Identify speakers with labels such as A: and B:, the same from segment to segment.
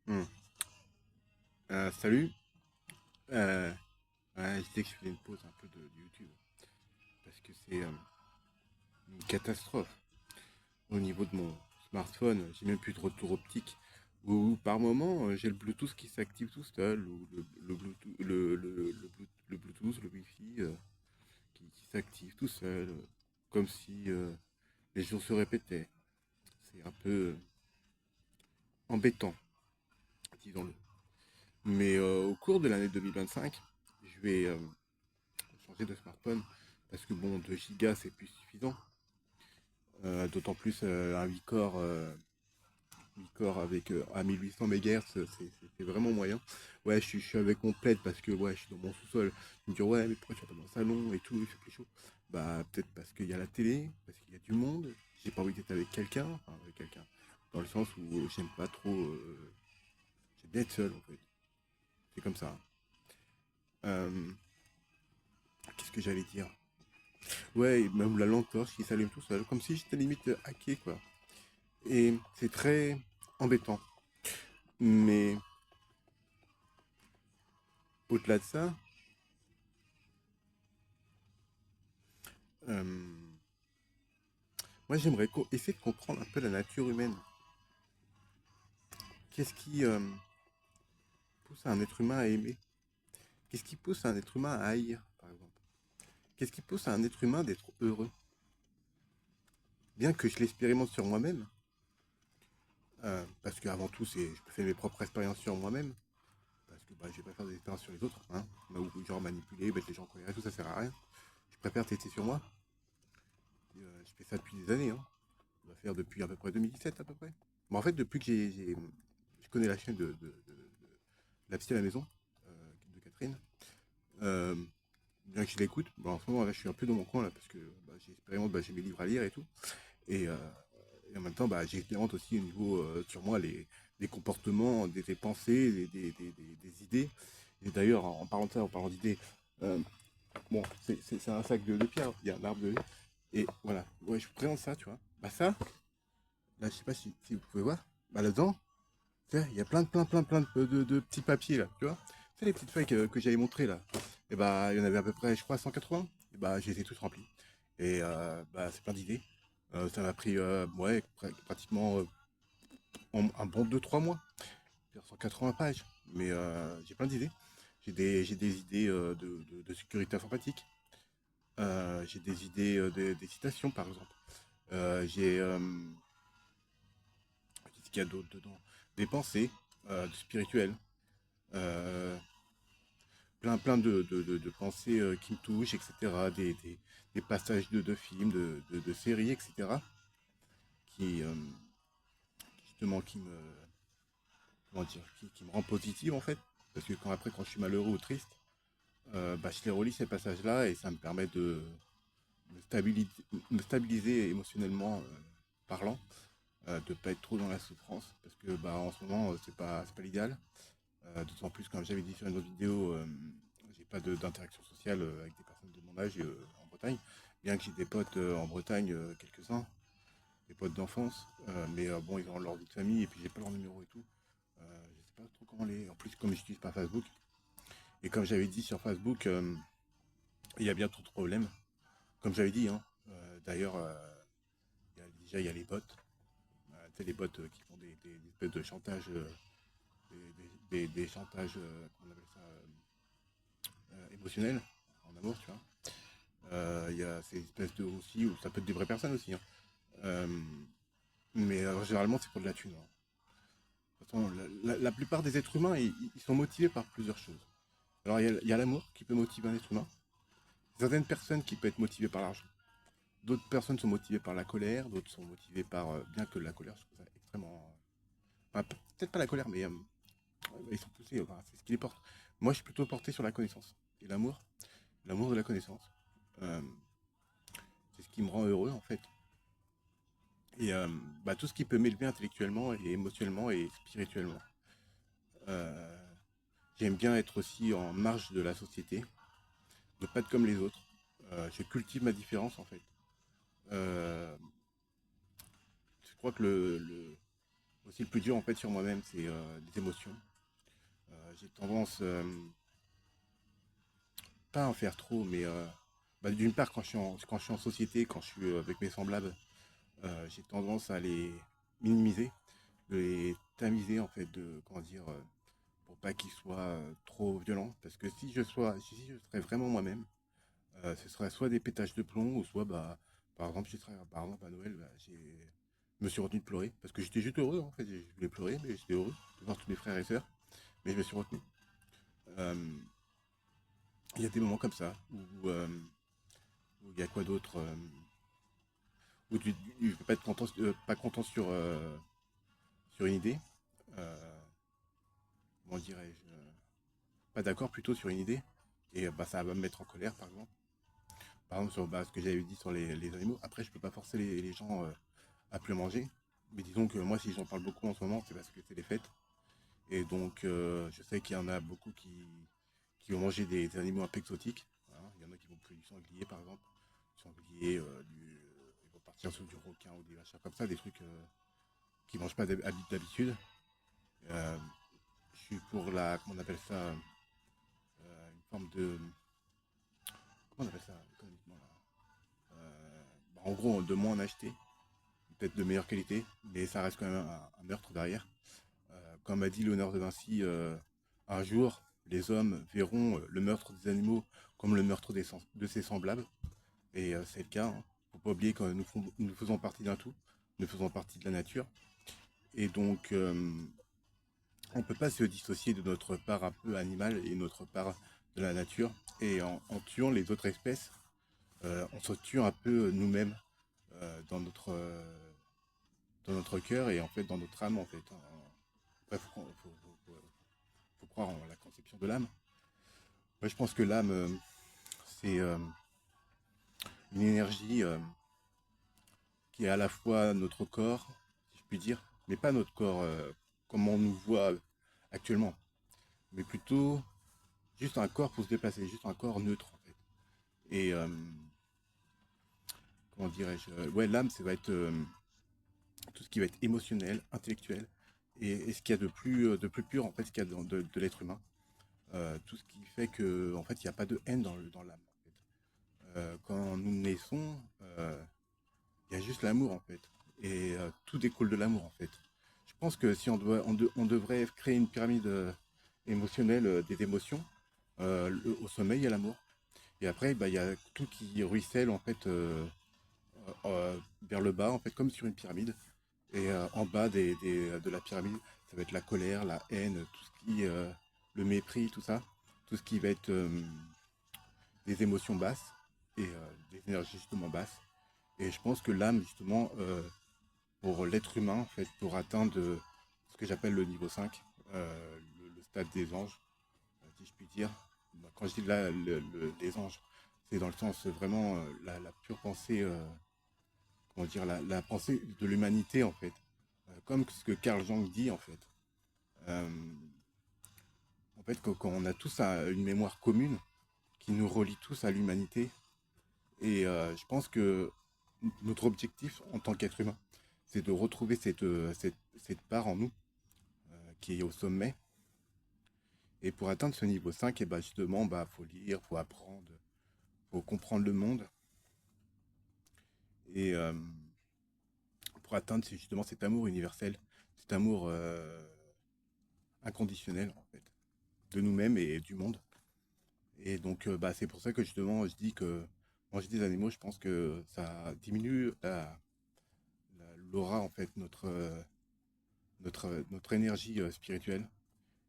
A: Hmm. Salut. Euh, ouais, je disais que je faisais une pause un peu de YouTube parce que c'est une catastrophe au niveau de mon smartphone. J'ai même plus de retour optique. Ou par moment, j'ai le Bluetooth qui s'active tout seul ou le Bluetooth, le Bluetooth, le Wi-Fi qui s'active tout seul, comme si les jours se répétaient. C'est un peu embêtant, disons-le. Mais au cours de l'année 2025, je vais changer de smartphone parce que bon, 2 gigas c'est plus suffisant. D'autant plus un 8 core, 8 core avec à 1800 MHz, c'est vraiment moyen. Ouais, je suis avec mon plaid parce que ouais, je suis dans mon sous-sol. Je me dis ouais, mais pourquoi tu vas pas dans le salon et tout, il fait plus chaud. Bah peut-être parce qu'il y a la télé, parce qu'il y a du monde. J'ai pas envie d'être avec quelqu'un, enfin avec quelqu'un. Dans le sens où j'aime pas trop, j'aime bien être seul en fait. C'est comme ça. Euh, Qu'est-ce que j'allais dire? Ouais, même la lampe torche qui s'allume tout seul, comme si j'étais limite hacké quoi. Et c'est très embêtant. Mais au-delà de ça, euh, moi j'aimerais essayer de comprendre un peu la nature humaine. Qu'est-ce qui pousse un être humain à aimer? Qu'est-ce qui pousse un être humain à haïr, par exemple? Qu'est-ce qui pousse un être humain d'être heureux? Bien que je l'expérimente sur moi-même, parce qu'avant tout, je fais mes propres expériences sur moi-même, parce que bah, je vais pas faire des expériences sur les autres, hein, ou genre manipuler, mettre les gens en colère, tout ça sert à rien. Je préfère tester sur moi. Je fais ça depuis des années, hein. On va faire depuis à peu près 2017 à peu près. Bon, en fait, depuis que je connais la chaîne de La Petite à la Maison de Catherine, euh, bien que je l'écoute, bon, en ce moment là, je suis un peu dans mon coin là parce que bah, j'expérimente, bah, j'ai mes livres à lire et tout, et, euh, et en même temps, bah, j'expérimente aussi au niveau sur moi les comportements, des pensées, des idées. Et d'ailleurs, en parlant de ça, en parlant d'idées, euh, bon, c'est un sac de pierre, il y a un arbre de et voilà, ouais, je vous présente ça, tu vois. Bah ça, là, je sais pas si vous pouvez voir, bah là-dedans, tu sais, il y a plein de petits papiers là, tu vois. C'est les petites feuilles que j'avais montrées là. Et bah, il y en avait à peu près, je crois, 180. Et bah, je les ai tous remplis. Et bah, c'est plein d'idées. Ça m'a pris, ouais, pratiquement un bon 2 3 mois. Faire 180 pages. Mais j'ai plein d'idées. J'ai des idées de sécurité informatique. J'ai des idées des citations, par exemple. J'ai, qu'est-ce qu'il y a d'autre dedans? Des pensées spirituelles. Euh, plein de pensées qui me touchent, etc. Des passages de films, de séries, etc. Qui, justement, comment dire, qui me rend positive, en fait. Parce que quand je suis malheureux ou triste, bah, je les relis ces passages-là et ça me permet de me stabiliser, me stabiliser émotionnellement parlant, de pas être trop dans la souffrance. Parce que bah, en ce moment, c'est pas l'idéal. D'autant plus, comme j'avais dit sur une autre vidéo, j'ai pas d'interaction sociale avec des personnes de mon âge en Bretagne, bien que j'ai des potes en Bretagne, quelques-uns, des potes d'enfance, mais bon, ils ont leur vie de famille et puis j'ai pas leur numéro et tout. Je sais pas trop comment les. En plus, comme j'utilise pas Facebook, et comme j'avais dit sur Facebook, il y a bien trop de problèmes. Comme j'avais dit, hein, d'ailleurs, déjà il y a les bots, tu sais, les bots qui font des espèces de chantage, des chantages, comment on appelle ça, émotionnels, en amour, tu vois. Il y a ces espèces de aussi, ou ça peut être des vraies personnes aussi, hein. Euh, mais généralement, c'est pour de la thune, hein. De toute façon, la plupart des êtres humains, ils sont motivés par plusieurs choses. Alors, il y a l'amour qui peut motiver un être humain. Certaines personnes qui peuvent être motivées par l'argent. D'autres personnes sont motivées par la colère. D'autres sont motivées par, bien que la colère, je trouve ça extrêmement. Enfin, peut-être pas la colère, mais ils sont poussés. Enfin, c'est ce qui les porte. Moi, je suis plutôt porté sur la connaissance et l'amour. L'amour de la connaissance. Euh, c'est ce qui me rend heureux, en fait. Et bah, tout ce qui peut m'élever intellectuellement et émotionnellement et spirituellement. Euh, J'aime bien être aussi en marge de la société, ne pas être comme les autres. Je cultive ma différence en fait. Euh, je crois que Aussi, le plus dur, en fait, sur moi-même, c'est les émotions. J'ai tendance, pas à en faire trop, mais bah, d'une part, quand je suis en société, quand je suis avec mes semblables, j'ai tendance à les minimiser, de les tamiser, en fait, de, comment dire, pour pas qu'ils soient trop violents. Parce que si je serais vraiment moi-même, ce serait soit des pétages de plomb, ou soit, bah, par exemple, par exemple, à Noël, bah, je me suis retenu de pleurer, parce que j'étais juste heureux, en fait. Je voulais pleurer, mais j'étais heureux de voir tous mes frères et sœurs, mais je me suis retenu. Euh, Il y a des moments comme ça, où il y a quoi d'autre, où tu peux pas être content, pas content sur une idée, euh, comment dirais-je, pas d'accord plutôt sur une idée, et bah, ça va me mettre en colère, par exemple. Par exemple, sur bah, ce que j'avais dit sur les animaux. Après, je peux pas forcer les gens à plus manger. Mais disons que moi, si j'en parle beaucoup en ce moment, c'est parce que c'est les fêtes. Et donc, je sais qu'il y en a beaucoup qui vont manger des animaux un peu exotiques. Hein. Il y en a qui vont tuer du sanglier, par exemple. Du sanglier, ils vont partir sur du requin ou des machins comme ça, des trucs qu'ils mangent pas d'habitude. Euh, je suis pour comment on appelle ça, une forme de, comment on appelle ça économiquement là. Bah, en gros, de moins en acheter, peut-être de meilleure qualité, mais ça reste quand même un meurtre derrière. Comme a dit Léonard de Vinci, un jour, les hommes verront le meurtre des animaux comme le meurtre de ses semblables. Et c'est le cas. Hein. Faut pas oublier que nous faisons partie d'un tout, nous faisons partie de la nature. Et donc, on ne peut pas se dissocier de notre part un peu animale et notre part de la nature. Et en tuant les autres espèces, on se tue un peu nous-mêmes dans notre cœur et en fait dans notre âme en fait. Bref, faut croire en la conception de l'âme. Moi, je pense que l'âme, c'est une énergie qui est à la fois notre corps, si je puis dire, mais pas notre corps comme on nous voit actuellement, mais plutôt juste un corps pour se déplacer, juste un corps neutre en fait. Et comment dirais-je, ouais, l'âme, ça va être tout ce qui va être émotionnel, intellectuel, et ce qu'il y a de plus pur en fait, ce qu'il y a de l'être humain. Tout ce qui fait que en fait, il n'y a pas de haine dans l'âme. En fait. Quand nous naissons, il y a juste l'amour en fait. Et tout découle de l'amour en fait. Je pense que si on devrait créer une pyramide émotionnelle des émotions, au sommet il y a l'amour. Et après, bah, il y a tout qui ruisselle en fait vers le bas, en fait, comme sur une pyramide. Et en bas de la pyramide, ça va être la colère, la haine, tout ce qui, le mépris, tout ça, tout ce qui va être des émotions basses et des énergies justement basses. Et je pense que l'âme, justement, pour l'être humain, en fait, pour atteindre ce que j'appelle le niveau 5, le stade des anges, si je puis dire. Bah, quand je dis là, les anges, c'est dans le sens vraiment la pure pensée, comment dire, la pensée de l'humanité, en fait. Comme ce que Carl Jung dit, en fait. Euh, en fait, quand on a tous une mémoire commune qui nous relie tous à l'humanité, et je pense que notre objectif en tant qu'être humain, c'est de retrouver cette part en nous qui est au sommet. Et pour atteindre ce niveau 5, et bah justement, bah, faut lire, faut apprendre, faut comprendre le monde. Et pour atteindre justement cet amour universel, cet amour inconditionnel, en fait, de nous-mêmes et du monde. Et donc, bah, c'est pour ça que justement, je dis que manger des animaux, je pense que ça diminue l'aura, en fait, notre énergie spirituelle.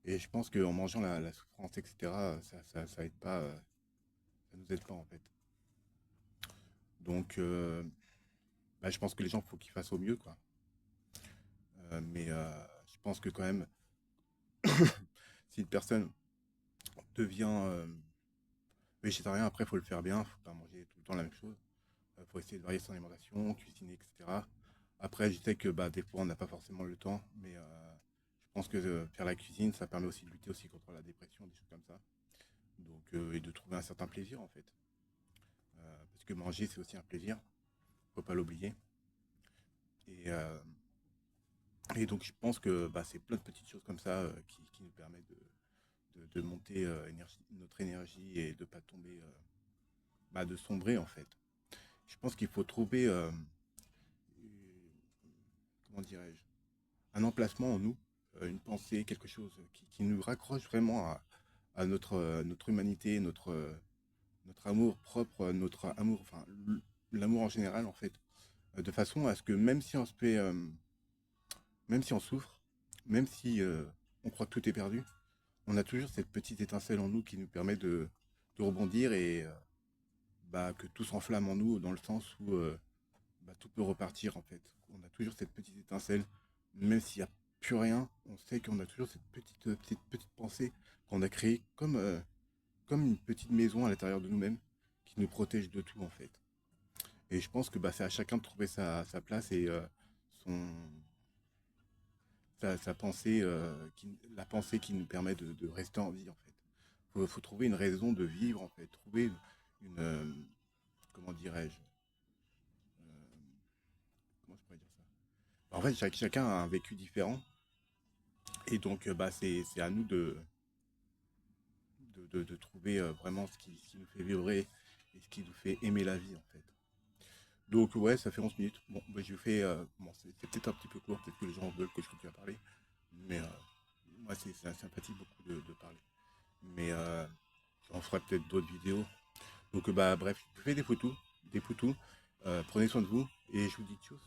A: Et je pense qu'en mangeant la souffrance, etc., ça aide pas, ça nous aide pas, en fait. Donc, bah, je pense que les gens, faut qu'ils fassent au mieux, quoi. Mais je pense que quand même, si une personne devient végétarien, après, il faut le faire bien, faut pas manger tout le temps la même chose. Faut essayer de varier son alimentation, cuisiner, etc. Après, je sais que bah, des fois, on n'a pas forcément le temps, mais je pense que faire la cuisine, ça permet aussi de lutter aussi contre la dépression, des choses comme ça. Donc, et de trouver un certain plaisir, en fait. Parce que manger, c'est aussi un plaisir, faut pas l'oublier. Et Et donc je pense que bah, c'est plein de petites choses comme ça qui nous permettent de monter notre énergie et de pas tomber, bah, de sombrer en fait. Je pense qu'il faut trouver, comment dirais-je, un emplacement en nous, une pensée, quelque chose qui nous raccroche vraiment à notre humanité, notre amour propre, notre amour, enfin l'amour en général en fait, de façon à ce que même si on se fait, même si on souffre, même si on croit que tout est perdu, on a toujours cette petite étincelle en nous qui nous permet de rebondir et bah, que tout s'enflamme en nous dans le sens où bah, tout peut repartir en fait. On a toujours cette petite étincelle, même s'il n'y a plus rien, on sait qu'on a toujours cette petite pensée qu'on a créée comme une petite maison à l'intérieur de nous-mêmes qui nous protège de tout en fait. Et je pense que bah, c'est à chacun de trouver sa place et son, sa pensée, la pensée qui nous permet de rester en vie en fait. Faut trouver une raison de vivre en fait, trouver comment dirais-je, comment je pourrais dire ça. En fait, chacun a un vécu différent et donc bah, c'est à nous de trouver vraiment ce qui nous fait vibrer et ce qui nous fait aimer la vie en fait. Donc ouais, ça fait 11 minutes. Bon, bah, je fais, bon, c'est peut-être un petit peu court, peut-être que les gens veulent que je continue à parler, mais moi c'est sympathique beaucoup de parler. Mais on fera peut-être d'autres vidéos. Donc bah bref, je fais des photos, prenez soin de vous et je vous dis tchuss.